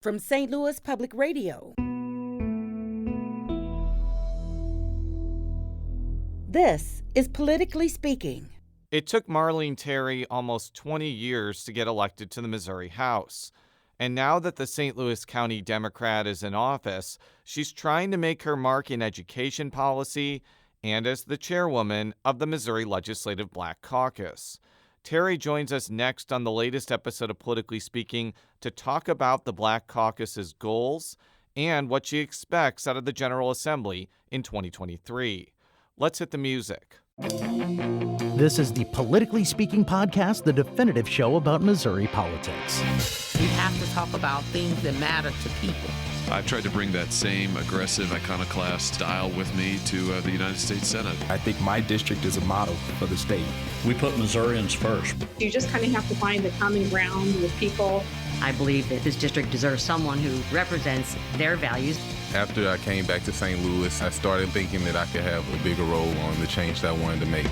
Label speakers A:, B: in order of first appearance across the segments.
A: From St. Louis Public Radio, this is Politically Speaking.
B: It took Marlene Terry almost 20 years to get elected to the Missouri House. And now that the St. Louis County Democrat is in office, she's trying to make her mark in education policy and as the chairwoman of the Missouri Legislative Black Caucus. Terry joins us next on the latest episode of Politically Speaking to talk about the Black Caucus's goals and what she expects out of the General Assembly in 2023. Let's hit the music.
C: This is the Politically Speaking podcast, the definitive show about Missouri politics.
D: We have to talk about things that matter to people.
E: I've tried to bring that same aggressive, iconoclast style with me to the United States Senate.
F: I think my district is a model for the state.
G: We put Missourians first.
H: You just kind of have to find the common ground with people.
I: I believe that this district deserves someone who represents their values.
J: After I came back to St. Louis, I started thinking that I could have a bigger role on the change that I wanted to make.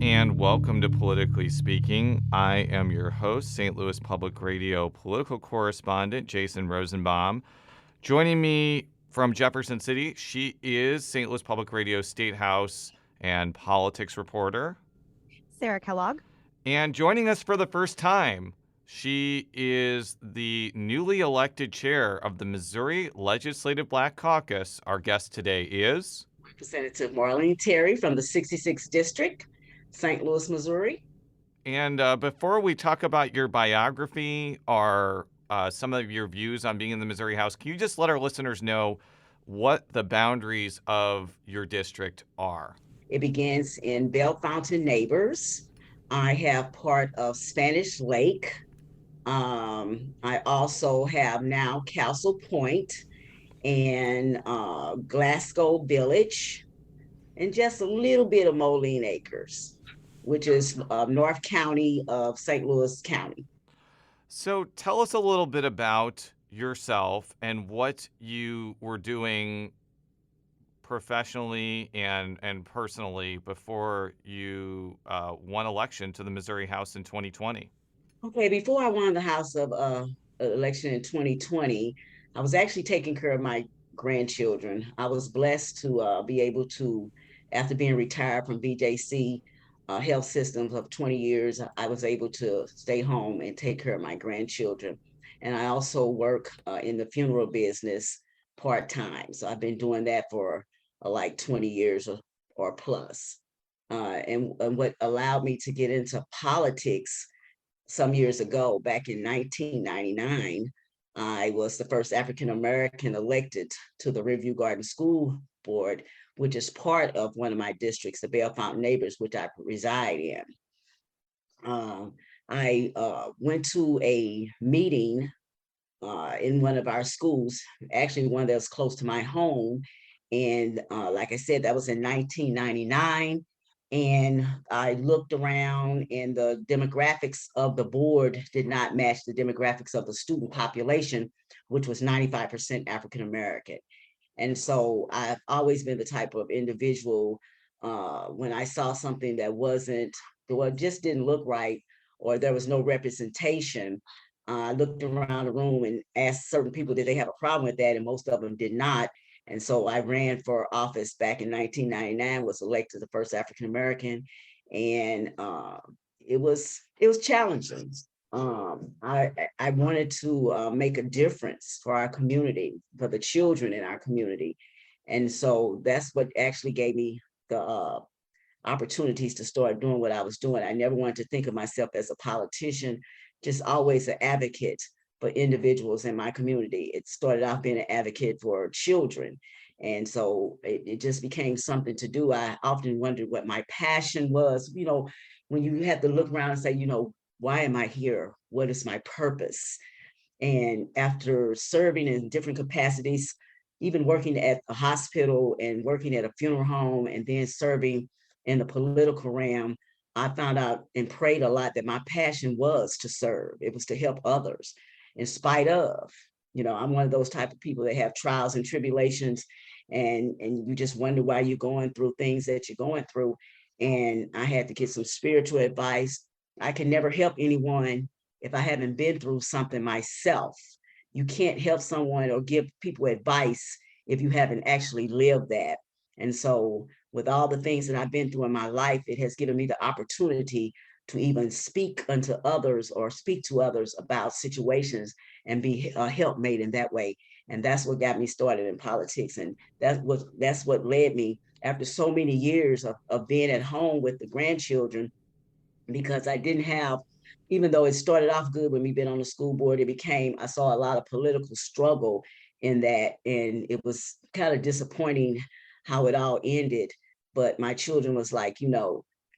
B: And welcome to Politically Speaking. I am your host, St. Louis Public Radio political correspondent Jason Rosenbaum. Joining me from Jefferson City, she is St. Louis Public Radio State House and politics reporter,
K: Sarah Kellogg.
B: And joining us for the first time, she is the newly elected chair of the Missouri Legislative Black Caucus. Our guest today is
L: Representative Marlene Terry from the 66th District, St. Louis, Missouri.
B: And before we talk about your biography or some of your views on being in the Missouri House, can you just let our listeners know what the boundaries of your district are?
L: It begins in Bellefontaine Neighbors. I have part of Spanish Lake. I also have now Castle Point and Glasgow Village, and just a little bit of Moline Acres, which is North County of St. Louis County.
B: So tell us a little bit about yourself and what you were doing professionally and personally before you won election to the Missouri House in 2020.
L: Okay, before I won the House of election in 2020, I was actually taking care of my grandchildren. I was blessed to be able to, after being retired from BJC health systems of 20 years, I was able to stay home and take care of my grandchildren. And I also work in the funeral business part-time. So I've been doing that for like 20 years or plus. And what allowed me to get into politics some years ago, back in 1999, I was the first African-American elected to the Riverview Garden School Board, which is part of one of my districts, the Bellefontaine Neighbors, which I reside in. I went to a meeting in one of our schools, actually one that was close to my home. And like I said, that was in 1999. And I looked around and the demographics of the board did not match the demographics of the student population, which was 95% African-American. And so I've always been the type of individual, when I saw something that just didn't look right, or there was no representation, I looked around the room and asked certain people, did they have a problem with that? And most of them did not. And so I ran for office back in 1999, was elected the first African-American, and it was challenging. I wanted to make a difference for our community, for the children in our community. And so that's what actually gave me the opportunities to start doing what I was doing. I never wanted to think of myself as a politician, just always an advocate for individuals in my community. It started off being an advocate for children. And so it just became something to do. I often wondered what my passion was, when you have to look around and say, why am I here? What is my purpose? And after serving in different capacities, even working at a hospital and working at a funeral home and then serving in the political realm, I found out and prayed a lot that my passion was to serve. It was to help others in spite of, I'm one of those type of people that have trials and tribulations, and you just wonder why you're going through things that you're going through. and I had to get some spiritual advice. I can never help anyone if I haven't been through something myself. You can't help someone or give people advice if you haven't actually lived that. And so with all the things that I've been through in my life, it has given me the opportunity to even speak unto others or speak to others about situations and be a helpmate in that way. And that's what got me started in politics. And that's what led me after so many years of being at home with the grandchildren, because I didn't have, even though it started off good when we been on the school board, I saw a lot of political struggle in that. And it was kind of disappointing how it all ended. But my children was like,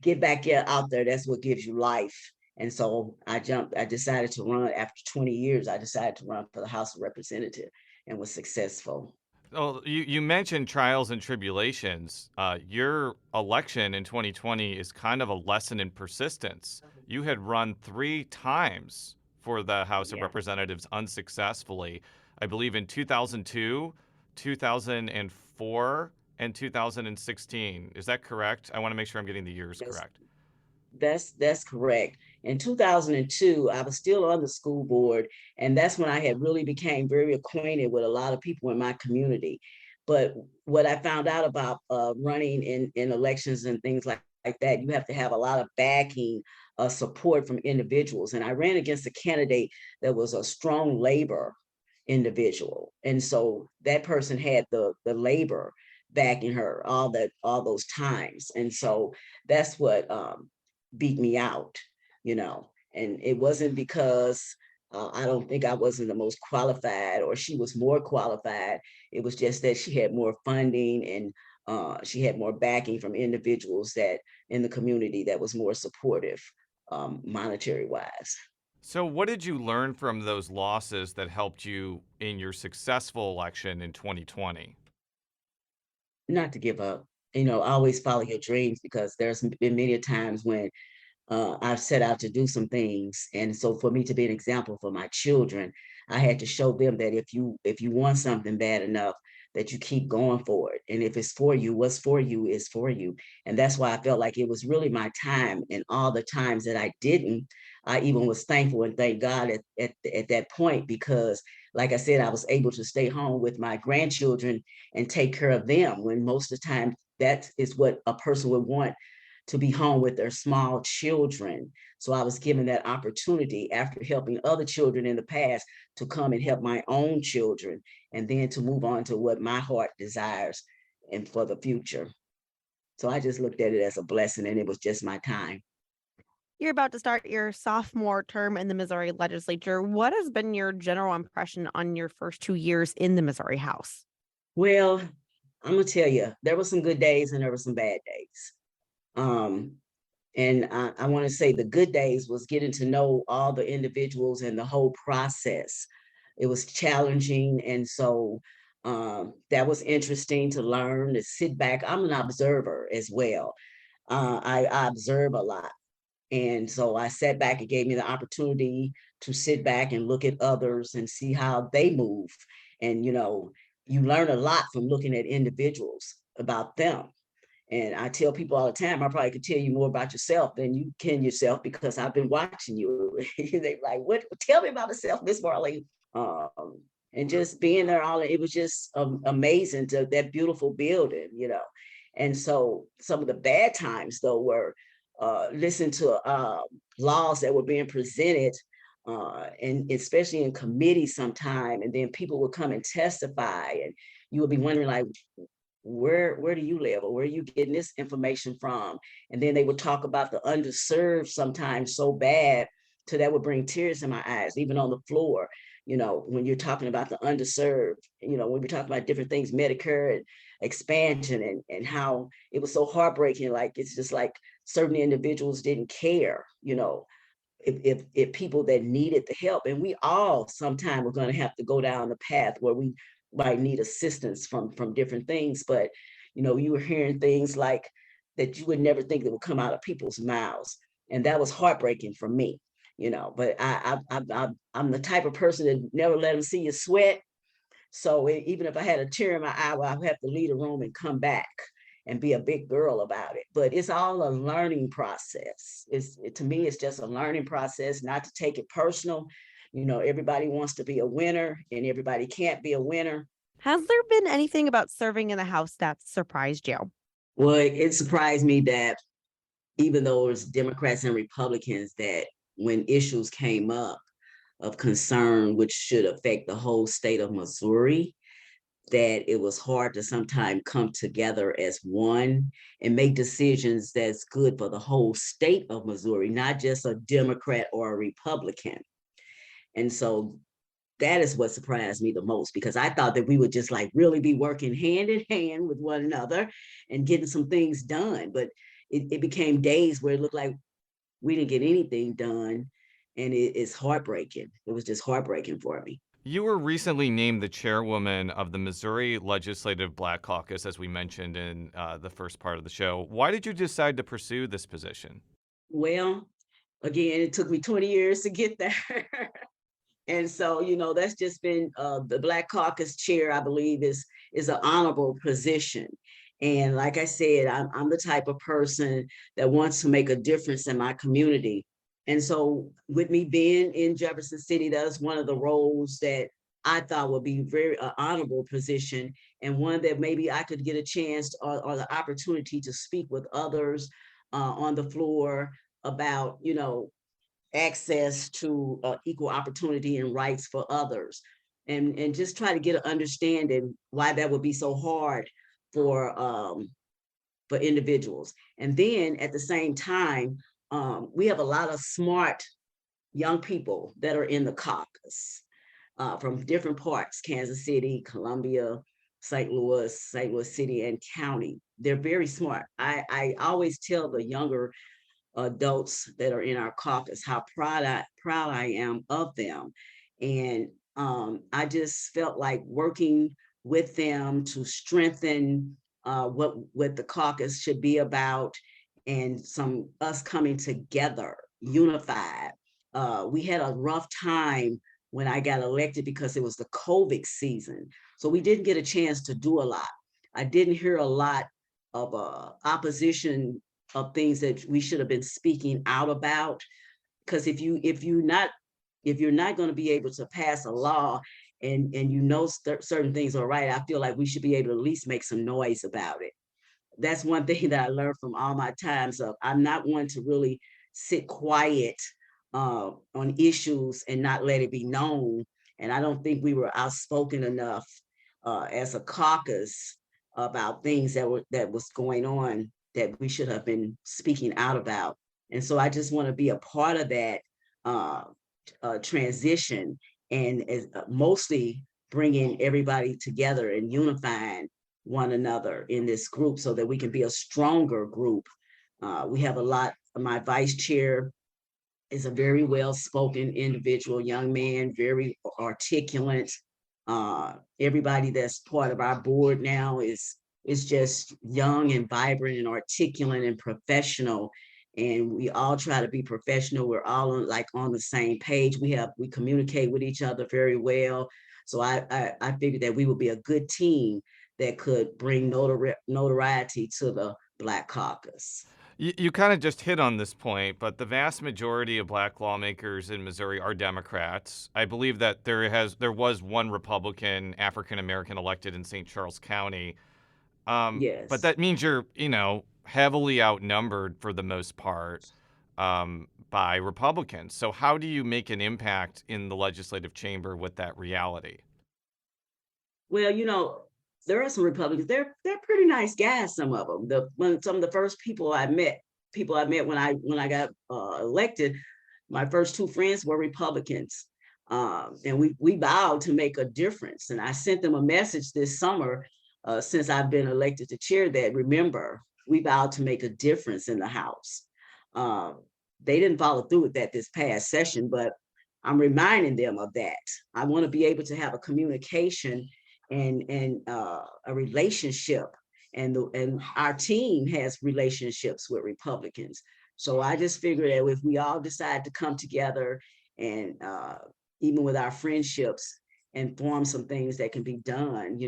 L: get back out there. That's what gives you life. And so I decided to run after 20 years. I decided to run for the House of Representatives and was successful.
B: Oh, you mentioned trials and tribulations. Your election in 2020 is kind of a lesson in persistence. You had run 3 times for the House of Representatives unsuccessfully, I believe in 2002, 2004, and 2016. Is that correct? I want to make sure I'm getting the years correct.
L: That's correct. In 2002, I was still on the school board, and that's when I had really became very acquainted with a lot of people in my community. But what I found out about running in elections and things like that, you have to have a lot of backing, support from individuals. And I ran against a candidate that was a strong labor individual, and so that person had the labor backing her all those times, and so that's what beat me out, and it wasn't because I don't think I wasn't the most qualified or she was more qualified. It was just that she had more funding and she had more backing from individuals that in the community that was more supportive, monetary wise.
B: So what did you learn from those losses that helped you in your successful election in 2020?
L: Not to give up, always follow your dreams, because there's been many times when I've set out to do some things. And so for me to be an example for my children, I had to show them that if you want something bad enough, that you keep going for it. And if it's for you, what's for you is for you. And that's why I felt like it was really my time. And all the times that I didn't, I even was thankful and thank God at that point, because like I said, I was able to stay home with my grandchildren and take care of them, when most of the time that is what a person would want, to be home with their small children. So I was given that opportunity after helping other children in the past to come and help my own children, and then to move on to what my heart desires and for the future. So I just looked at it as a blessing, and it was just my time.
K: You're about to start your sophomore term in the Missouri Legislature. What has been your general impression on your first 2 years in the Missouri House?
L: Well, I'm gonna tell you, there were some good days and there were some bad days. And I want to say the good days was getting to know all the individuals and the whole process. It was challenging. And so that was interesting to learn, to sit back. I'm an observer as well. I observe a lot. And so I sat back. It gave me the opportunity to sit back and look at others and see how they move. And, you learn a lot from looking at individuals about them. And I tell people all the time, I probably could tell you more about yourself than you can yourself, because I've been watching you. They're like, what? Tell me about yourself, Miss Marlene. And just being there, it was just amazing, to that beautiful building, And so some of the bad times, though, were listening to laws that were being presented, and especially in committee sometime, and then people would come and testify, and you would be wondering, like, where do you live, or where are you getting this information from? And then they would talk about the underserved sometimes so bad to that would bring tears in my eyes, even on the floor. When you're talking about the underserved, when we're talking about different things, Medicare and expansion, and how it was so heartbreaking. Like, it's just like certain individuals didn't care, if people that needed the help. And we all sometime we're going to have to go down the path where we might need assistance from different things. But, you were hearing things like that you would never think that would come out of people's mouths. And that was heartbreaking for me, but I'm the type of person that never let them see you sweat. So even if I had a tear in my eye, well, I would have to leave the room and come back and be a big girl about it. But it's all a learning process. To me, it's just a learning process, not to take it personal. Everybody wants to be a winner and everybody can't be a winner.
K: Has there been anything about serving in the House that surprised you?
L: Well, it surprised me that even though it was Democrats and Republicans, that when issues came up of concern, which should affect the whole state of Missouri, that it was hard to sometimes come together as one and make decisions that's good for the whole state of Missouri, not just a Democrat or a Republican. And so that is what surprised me the most, because I thought that we would just like really be working hand in hand with one another and getting some things done. But it became days where it looked like we didn't get anything done. And it's heartbreaking. It was just heartbreaking for me.
B: You were recently named the chairwoman of the Missouri Legislative Black Caucus, as we mentioned in the first part of the show. Why did you decide to pursue this position?
L: Well, again, it took me 20 years to get there. And so, that's just been the Black Caucus chair, I believe, is an honorable position. And like I said, I'm the type of person that wants to make a difference in my community. And so with me being in Jefferson City, that's one of the roles that I thought would be very honorable position, and one that maybe I could get a chance or the opportunity to speak with others on the floor about, access to equal opportunity and rights for others, and just try to get an understanding why that would be so hard for individuals. And then at the same time, we have a lot of smart young people that are in the caucus from different parts: Kansas City, Columbia, St. Louis City and County. They're very smart. I always tell the younger adults that are in our caucus how proud I am of them. And I just felt like working with them to strengthen what the caucus should be about, and us coming together, unified. We had a rough time when I got elected because it was the COVID season. So we didn't get a chance to do a lot. I didn't hear a lot of opposition of things that we should have been speaking out about. Because if you're not going to be able to pass a law and certain things are right, I feel like we should be able to at least make some noise about it. That's one thing that I learned from all my times of, I'm not one to really sit quiet on issues and not let it be known. And I don't think we were outspoken enough as a caucus about things that was going on that we should have been speaking out about. And so I just want to be a part of that transition, and mostly bringing everybody together and unifying one another in this group so that we can be a stronger group. We have a lot. My vice chair is a very well-spoken individual, young man, very articulate. Everybody that's part of our board now is just young and vibrant and articulate and professional. And we all try to be professional. We're all on the same page. We communicate with each other very well. So I figured that we would be a good team that could bring notoriety to the Black Caucus.
B: You kind of just hit on this point, but the vast majority of Black lawmakers in Missouri are Democrats. I believe that there was one Republican African-American elected in St. Charles County.
L: Yes.
B: But that means you're, heavily outnumbered for the most part by Republicans. So how do you make an impact in the legislative chamber with that reality?
L: Well, there are some Republicans. They're pretty nice guys. Some of them. Some of the first people I met when I got elected, my first two friends were Republicans, and we vowed to make a difference. And I sent them a message this summer, since I've been elected to chair, that remember, we vowed to make a difference in the House. They didn't follow through with that this past session, but I'm reminding them of that. I want to be able to have a communication and a relationship, and our team has relationships with Republicans. So I just figured that if we all decide to come together and even with our friendships and form some things that can be done,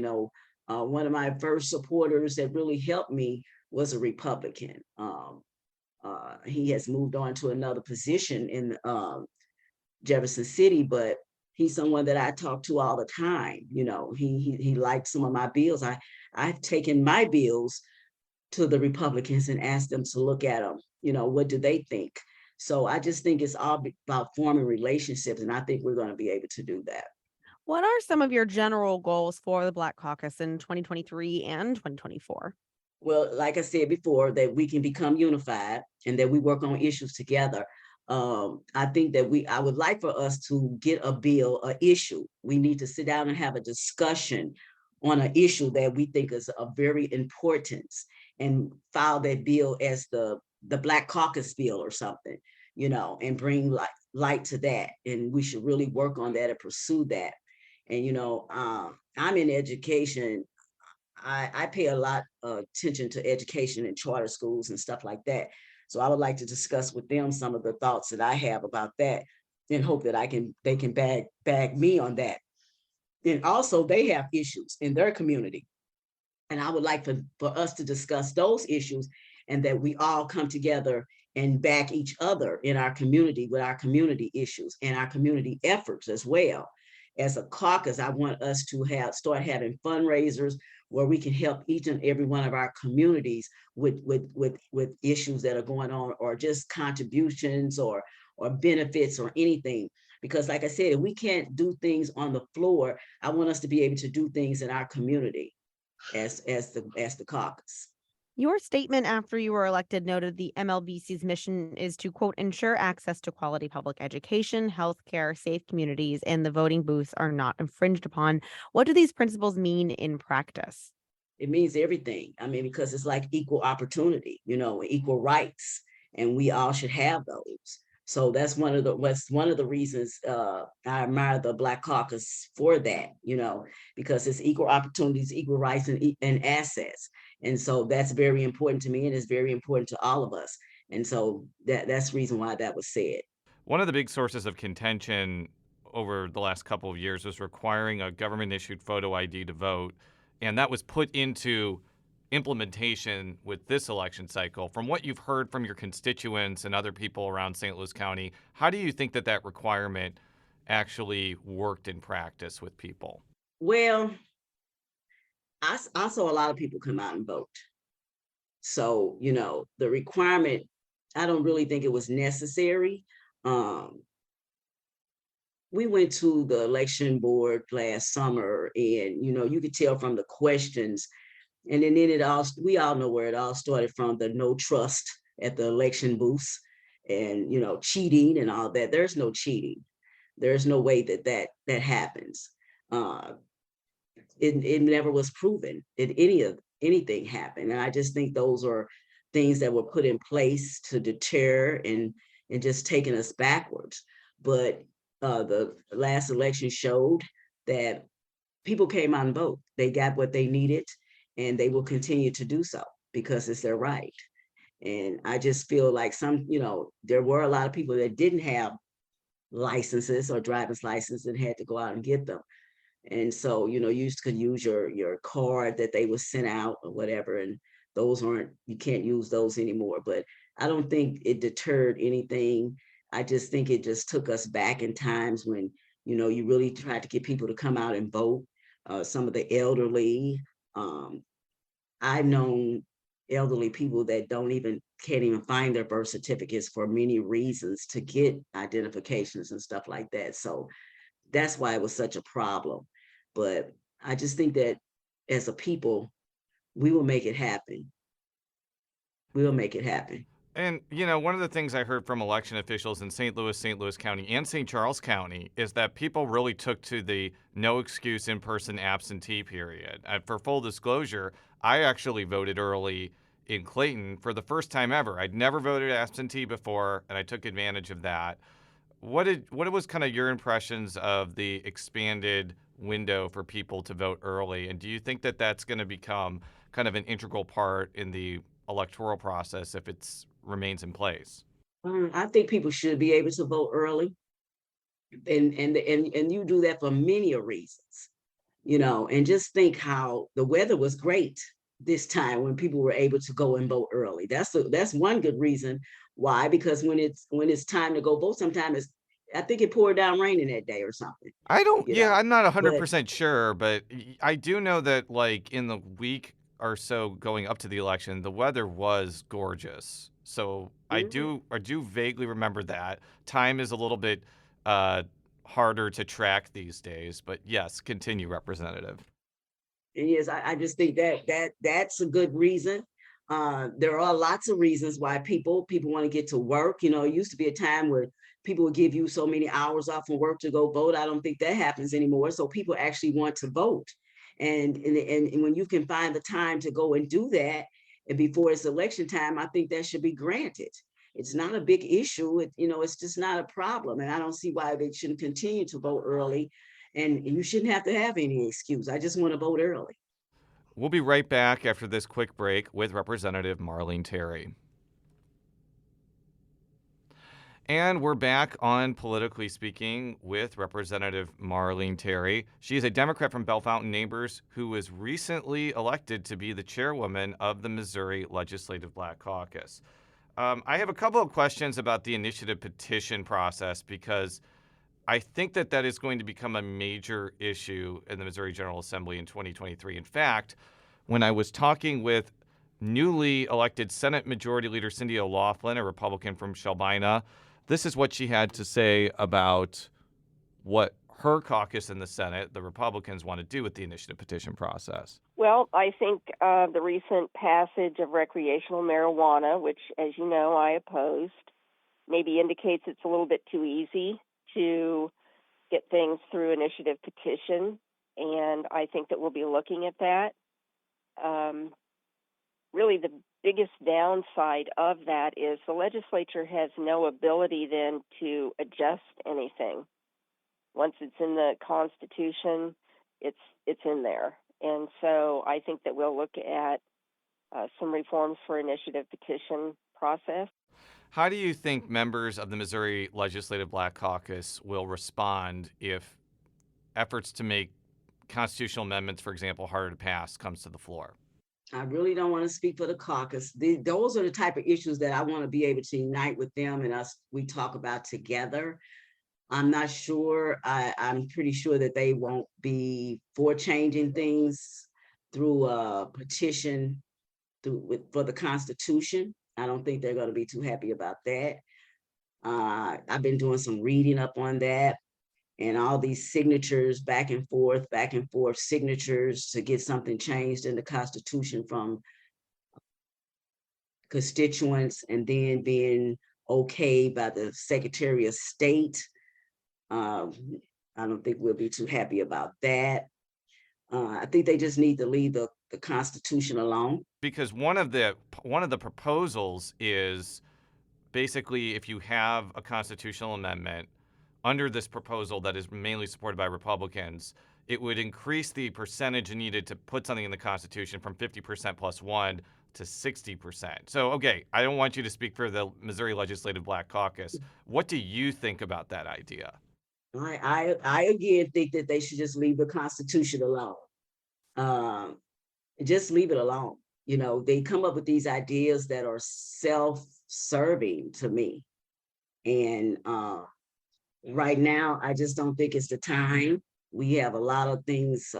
L: One of my first supporters that really helped me was a Republican. He has moved on to another position in Jefferson City, but he's someone that I talk to all the time. He liked some of my bills. I've taken my bills to the Republicans and asked them to look at them. What do they think? So I just think it's all about forming relationships, and I think we're going to be able to do that.
K: What are some of your general goals for the Black Caucus in 2023 and 2024?
L: Well, like I said before, that we can become unified and that we work on issues together. I think that I would like for us to get a bill, an issue. We need to sit down and have a discussion on an issue that we think is of very importance, and file that bill as the Black Caucus bill or something, and bring light to that. And we should really work on that and pursue that. And, I'm in education. I pay a lot of attention to education and charter schools and stuff like that. So I would like to discuss with them some of the thoughts that I have about that, and hope that they can bag me on that. And also they have issues in their community. And I would like for us to discuss those issues, and that we all come together and back each other in our community with our community issues and our community efforts as well. As a caucus, I want us to start having fundraisers where we can help each and every one of our communities with issues that are going on, or just contributions or benefits or anything. Because like I said, if we can't do things on the floor, I want us to be able to do things in our community as the caucus.
K: Your statement after you were elected noted the MLBC's mission is to, quote, ensure access to quality public education, healthcare, safe communities, and the voting booths are not infringed upon. What do these principles mean in practice?
L: It means everything. I mean, because it's like equal opportunity, equal rights, and we all should have those. So that's one of the reasons I admire the Black Caucus for that, because it's equal opportunities, equal rights, and assets. And so that's very important to me, and it's very important to all of us. And so that's the reason why that was said.
B: One of the big sources of contention over the last couple of years was requiring a government-issued photo ID to vote, and that was put into implementation with this election cycle. From what you've heard from your constituents and other people around St. Louis County, how do you think that requirement actually worked in practice with people?
L: Well, I saw a lot of people come out and vote. So, the requirement, I don't really think it was necessary. We went to the election board last summer, and, you could tell from the questions. And then we all know where it all started from, the no trust at the election booths and, cheating and all that. There's no cheating. There's no way that happens. It never was proven that anything happened. And I just think those are things that were put in place to deter and just taking us backwards. But the last election showed that people came out and voted. They got what they needed, and they will continue to do so because it's their right. And I just feel like there were a lot of people that didn't have licenses or driver's license and had to go out and get them. And so, you could use your card that they was sent out or whatever. And you can't use those anymore. But I don't think it deterred anything. I just think it just took us back in times when, you really tried to get people to come out and vote. Some of the elderly, I've known elderly people that can't even find their birth certificates for many reasons to get identifications and stuff like that. So that's why it was such a problem. But I just think that as a people, we will make it happen. We will make it happen.
B: And, one of the things I heard from election officials in St. Louis County, and St. Charles County is that people really took to the no excuse in-person absentee period. For full disclosure, I actually voted early in Clayton for the first time ever. I'd never voted absentee before, and I took advantage of that. What was kind of your impressions of the expanded window for people to vote early? And do you think that that's going to become kind of an integral part in the electoral process if it remains in place?
L: I think people should be able to vote early, and you do that for many reasons. and just think how the weather was great this time when people were able to go and vote early. That's one good reason why, because when it's time to go vote, sometimes I think it poured down raining that day or something.
B: I'm not 100%
L: But
B: sure, but I do know that like in the week or so going up to the election, the weather was gorgeous. So I do vaguely remember that. Time is a little bit harder to track these days, but yes, continue, Representative.
L: yes, I just think that's a good reason. There are lots of reasons why people want to get to work. It used to be a time where people would give you so many hours off from work to go vote. I don't think that happens anymore. So people actually want to vote. And when you can find the time to go and do that, and before it's election time, I think that should be granted. It's not a big issue. It's just not a problem. And I don't see why they shouldn't continue to vote early. And you shouldn't have to have any excuse. I just want to vote early.
B: We'll be right back after this quick break with Representative Marlene Terry. And we're back on Politically Speaking with Representative Marlene Terry. She is a Democrat from Bellefontaine Neighbors who was recently elected to be the chairwoman of the Missouri Legislative Black Caucus. I have a couple of questions about the initiative petition process because I think that is going to become a major issue in the Missouri General Assembly in 2023. In fact, when I was talking with newly elected Senate Majority Leader Cindy O'Laughlin, a Republican from Shelbina, this is what she had to say about what her caucus in the Senate, the Republicans, want to do with the initiative petition process.
M: Well, I think the recent passage of recreational marijuana, which, as you know, I opposed, maybe indicates it's a little bit too easy to get things through initiative petition, and I think that we'll be looking at that. Really, the biggest downside of that is the legislature has no ability then to adjust anything. Once it's in the Constitution, it's in there. And so I think that we'll look at some reforms for initiative petition process.
B: How do you think members of the Missouri Legislative Black Caucus will respond if efforts to make constitutional amendments, for example, harder to pass, comes to the floor?
L: I really don't want to speak for the caucus. Those are the type of issues that I want to be able to unite with them and us. We talk about together. I'm not sure. I'm pretty sure that they won't be for changing things through a petition for the Constitution. I don't think they're going to be too happy about that. I've been doing some reading up on that, and all these signatures back and forth signatures to get something changed in the Constitution from constituents and then being okayed by the Secretary of State. I don't think we'll be too happy about that. I think they just need to leave the Constitution alone.
B: Because one of the proposals is basically if you have a constitutional amendment under this proposal that is mainly supported by Republicans, it would increase the percentage needed to put something in the Constitution from 50% plus one to 60%. So, okay, I don't want you to speak for the Missouri Legislative Black Caucus. What do you think about that idea?
L: I again think that they should just leave the Constitution alone. Just leave it alone. They come up with these ideas that are self-serving to me. And right now, I just don't think it's the time. We have a lot of things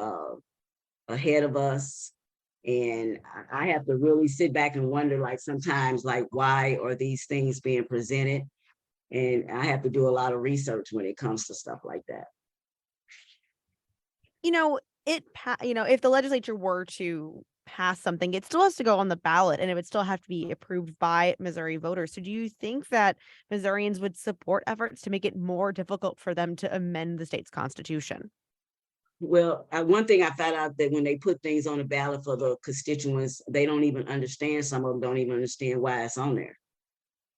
L: ahead of us. And I have to really sit back and wonder, sometimes, why are these things being presented? And I have to do a lot of research when it comes to stuff like that.
K: If the legislature were to pass something, it still has to go on the ballot and it would still have to be approved by Missouri voters. So do you think that Missourians would support efforts to make it more difficult for them to amend the state's constitution?
L: Well, one thing I found out that when they put things on the ballot for the constituents, they don't even understand. Some of them don't even understand why it's on there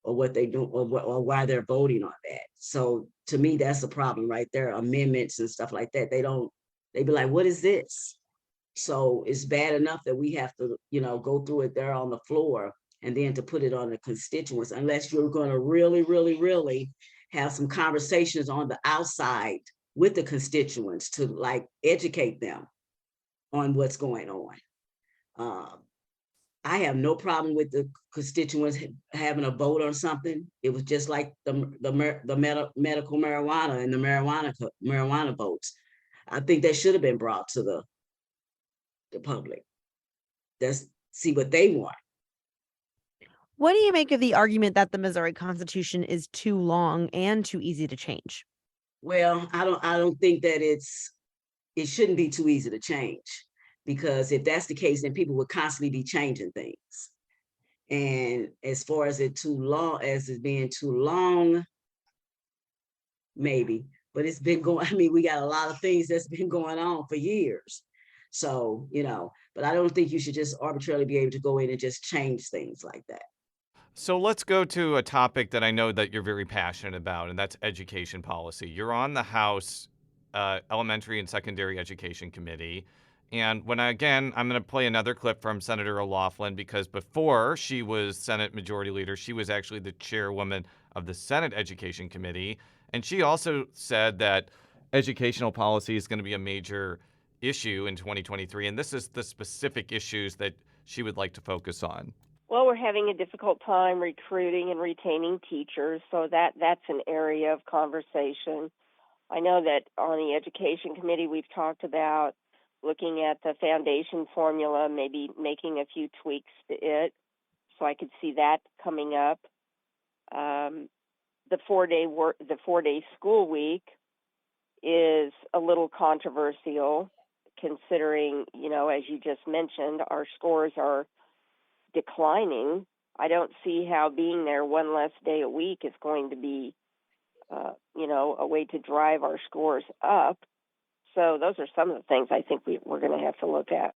L: or what they do or why they're voting on that. So to me, that's a problem right there. Amendments and stuff like that. They be like, what is this? So it's bad enough that we have to, go through it there on the floor and then to put it on the constituents, unless you're going to really, really, really have some conversations on the outside with the constituents to educate them on what's going on. I have no problem with the constituents having a vote on something. It was just like the medical marijuana and the marijuana votes. I think that should have been brought to the public. Let's see what they want.
K: What do you make of the argument that the Missouri Constitution is too long and too easy to change?
L: Well, I don't think that it shouldn't be too easy to change, because if that's the case, then people would constantly be changing things. And as far as it being too long, maybe, but it's been going, I mean, we got a lot of things that's been going on for years. So, but I don't think you should just arbitrarily be able to go in and just change things like that.
B: So let's go to a topic that I know that you're very passionate about, and that's education policy. You're on the House Elementary and Secondary Education Committee. And I'm going to play another clip from Senator O'Laughlin, because before she was Senate Majority Leader, she was actually the chairwoman of the Senate Education Committee. And she also said that educational policy is going to be a major issue in 2023. And this is the specific issues that she would like to focus on.
M: Well, we're having a difficult time recruiting and retaining teachers, so that's an area of conversation. I know that on the Education Committee, we've talked about looking at the foundation formula, maybe making a few tweaks to it, so I could see that coming up. The 4-day school week is a little controversial, considering, as you just mentioned, our scores are declining. I don't see how being there one less day a week is going to be, a way to drive our scores up. So those are some of the things I think we're going to have to look at.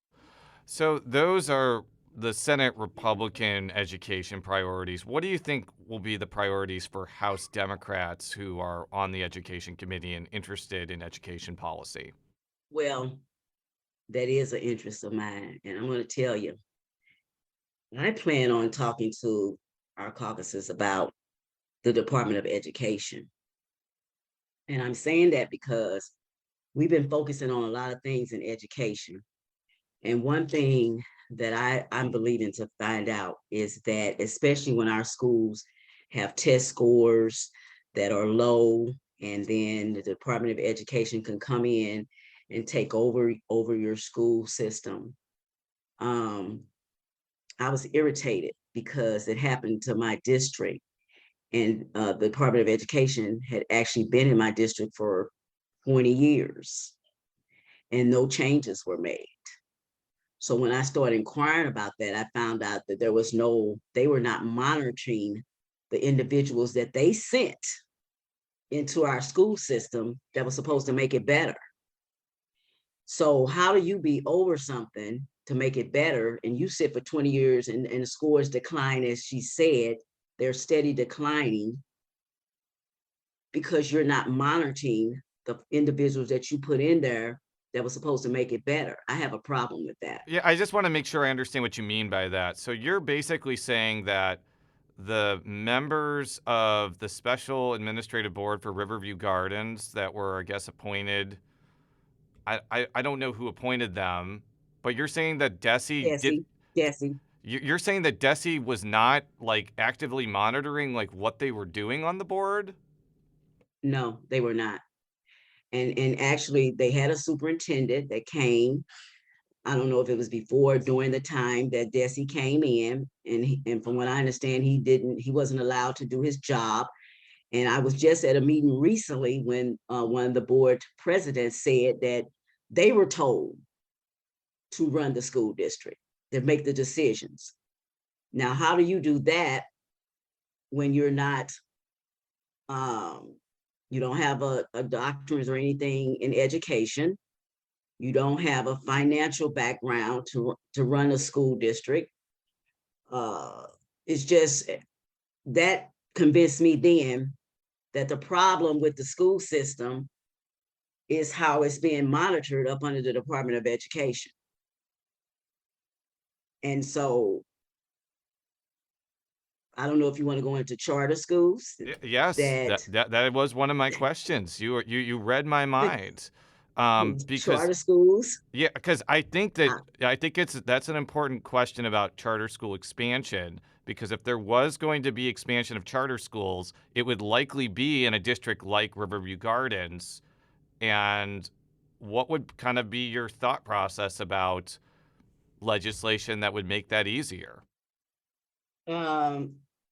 B: So those are the Senate Republican education priorities. What do you think will be the priorities for House Democrats who are on the Education Committee and interested in education policy?
L: Well, that is an interest of mine, and I'm going to tell you, I plan on talking to our caucuses about the Department of Education. And I'm saying that because we've been focusing on a lot of things in education. And one thing that I'm believing to find out is that, especially when our schools have test scores that are low, and then the Department of Education can come in and take over your school system. I was irritated because it happened to my district, and the Department of Education had actually been in my district for 20 years and no changes were made. So when I started inquiring about that, I found out that they were not monitoring the individuals that they sent into our school system that was supposed to make it better. So how do you be over something to make it better, and you sit for 20 years and the scores decline, as she said, they're steady declining because you're not monitoring the individuals that you put in there that was supposed to make it better? I have a problem with that.
B: Yeah, I just want to make sure I understand what you mean by that. So you're basically saying that the members of the Special Administrative Board for Riverview Gardens that were, I guess, appointed, I don't know who appointed them, but you're saying that Desi. You're saying that Desi was not actively monitoring what they were doing on the board?
L: No, they were not. And actually they had a superintendent that came. I don't know if it was before or during the time that Desi came in, and from what I understand, he wasn't allowed to do his job. And I was just at a meeting recently when one of the board presidents said that they were told to run the school district, to make the decisions. Now, how do you do that when you're not, you don't have a doctorate or anything in education? You don't have a financial background to run a school district. It's just that convinced me then that the problem with the school system is how it's being monitored up under the Department of Education. And so I don't know if you want to go into charter schools.
B: Yes, that was one of my questions. You read my mind. Because
L: Charter schools.
B: yeah, because I think that's an important question about charter school expansion. Because if there was going to be expansion of charter schools, it would likely be in a district like Riverview Gardens. And what would kind of be your thought process about legislation that would make that easier?
L: I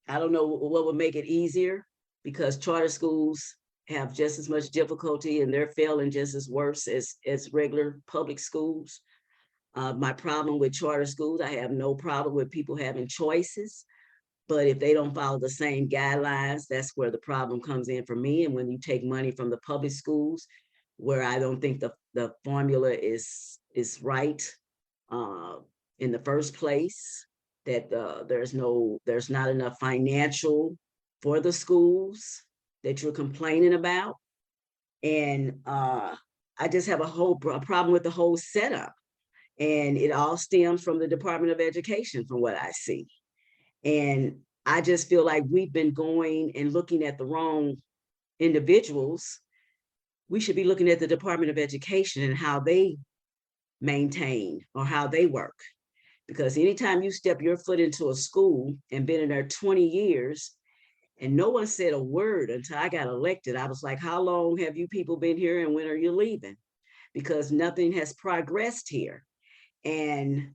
L: don't know what would make it easier, because charter schools have just as much difficulty and they're failing just as worse as regular public schools. My problem with charter schools, I have no problem with people having choices, but if they don't follow the same guidelines, that's where the problem comes in for me. And when you take money from the public schools, where I don't think the formula is right in the first place, that there's not enough financial for the schools that you're complaining about. And I just have a problem with the whole setup. And it all stems from the Department of Education, from what I see. And I just feel like we've been going and looking at the wrong individuals. We should be looking at the Department of Education and how they maintain or how they work. Because anytime you step your foot into a school and been in there 20 years, and no one said a word until I got elected, I was like, how long have you people been here and when are you leaving? Because nothing has progressed here. And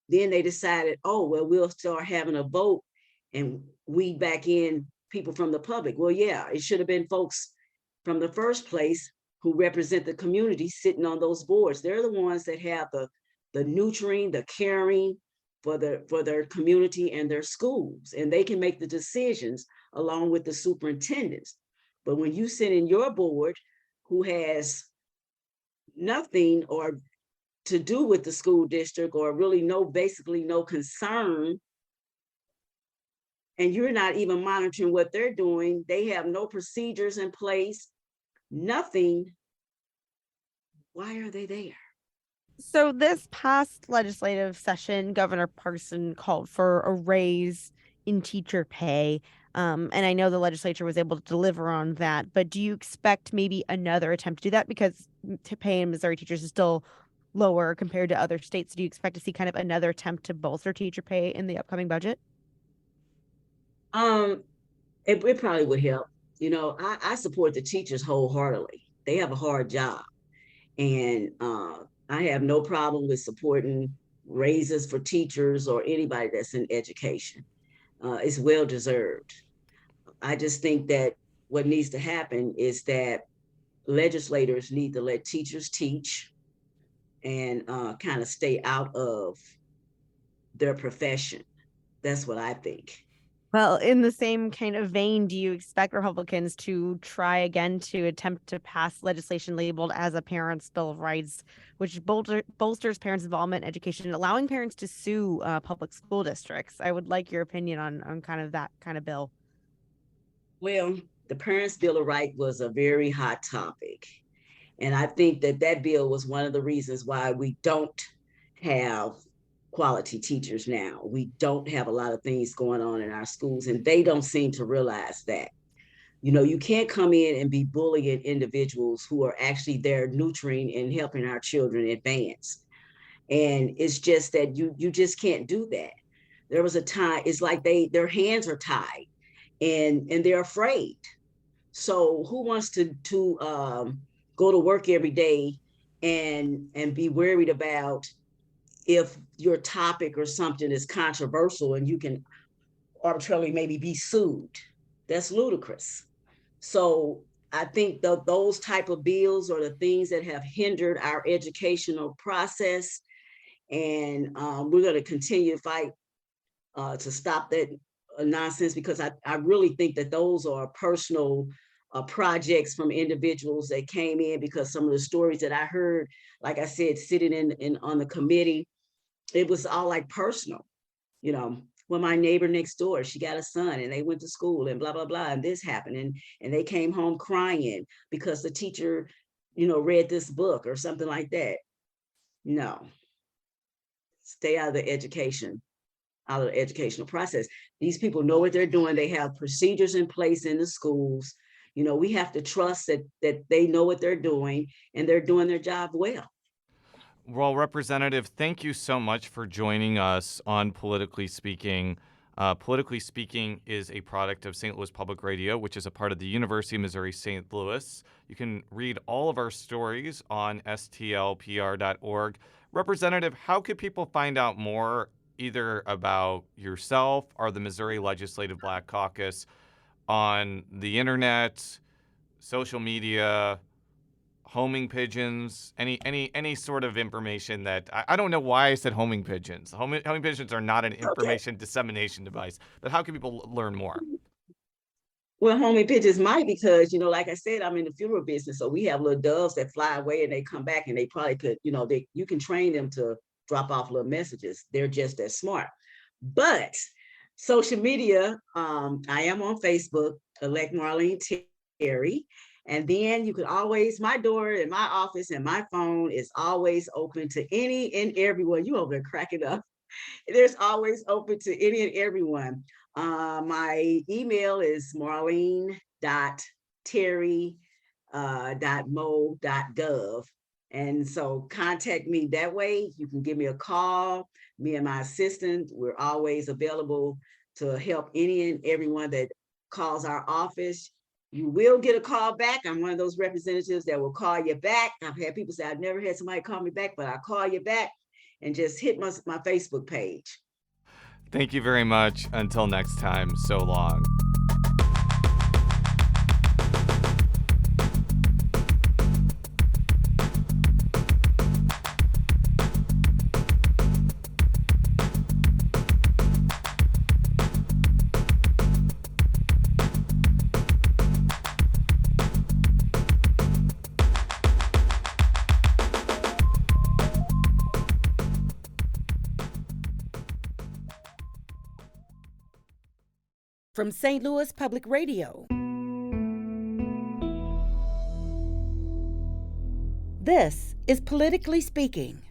L: then they decided, oh, well, we'll start having a vote and weed back in people from the public. Well, yeah, it should have been folks from the first place who represent the community sitting on those boards. They're the ones that have the nurturing, the caring for their community and their schools. And they can make the decisions along with the superintendents. But when you sit in your board who has nothing or to do with the school district, or really basically no concern, and you're not even monitoring what they're doing, they have no procedures in place, nothing, why are they there?
K: So this past legislative session, Governor Parson called for a raise in teacher pay. And I know the legislature was able to deliver on that, but do you expect maybe another attempt to do that? Because pay in Missouri teachers is still lower compared to other states. Do you expect to see kind of another attempt to bolster teacher pay in the upcoming budget?
L: It probably would help. I support the teachers wholeheartedly. They have a hard job. And I have no problem with supporting raises for teachers or anybody that's in education. It's well deserved. I just think that what needs to happen is that legislators need to let teachers teach and kind of stay out of their profession. That's what I think.
K: Well, in the same kind of vein, do you expect Republicans to try again to attempt to pass legislation labeled as a Parents' Bill of Rights, which bolsters parents' involvement in education, allowing parents to sue public school districts? I would like your opinion on kind of that kind of bill.
L: Well, the Parents' Bill of Rights was a very hot topic. And I think that bill was one of the reasons why we don't have quality teachers now. We don't have a lot of things going on in our schools, and they don't seem to realize that. You can't come in and be bullying individuals who are actually there nurturing and helping our children advance. And it's just that you just can't do that. There was a time, it's like their hands are tied and they're afraid. So who wants to go to work every day and be worried about if your topic or something is controversial and you can arbitrarily maybe be sued? That's ludicrous. So I think those type of bills are the things that have hindered our educational process. And we're going to continue to fight to stop that nonsense, because I really think that those are personal projects from individuals that came in, because some of the stories that I heard, like I said, sitting in on the committee, it was all like personal. Well, my neighbor next door, she got a son and they went to school and blah, blah, blah. And this happened. And they came home crying because the teacher, read this book or something like that. No, stay out of the educational process. These people know what they're doing. They have procedures in place in the schools. We have to trust that they know what they're doing and they're doing their job well.
B: Well, Representative, thank you so much for joining us on Politically Speaking. Politically Speaking is a product of St. Louis Public Radio, which is a part of the University of Missouri St. Louis. You can read all of our stories on stlpr.org. Representative, how could people find out more either about yourself or the Missouri Legislative Black Caucus on the internet, social media, homing pigeons, any sort of information that I don't know why I said homing pigeons. Homing pigeons are not an information dissemination device, but how can people learn more?
L: Well, homing pigeons might, because, like I said, I'm in the funeral business. So we have little doves that fly away and they come back, and they probably could, you can train them to drop off little messages. They're just as smart. But social media, I am on Facebook, elect Marlene Terry. And then you can always, my door and my office and my phone is always open to any and everyone. You over there cracking up. There's always open to any and everyone. My email is marlene.terry.mo.gov. And so contact me that way. You can give me a call. Me and my assistant, we're always available to help any and everyone that calls our office. You will get a call back. I'm one of those representatives that will call you back. I've had people say, I've never had somebody call me back, but I'll call you back, and just hit my Facebook page.
B: Thank you very much. Until next time, so long.
A: From St. Louis Public Radio, this is Politically Speaking.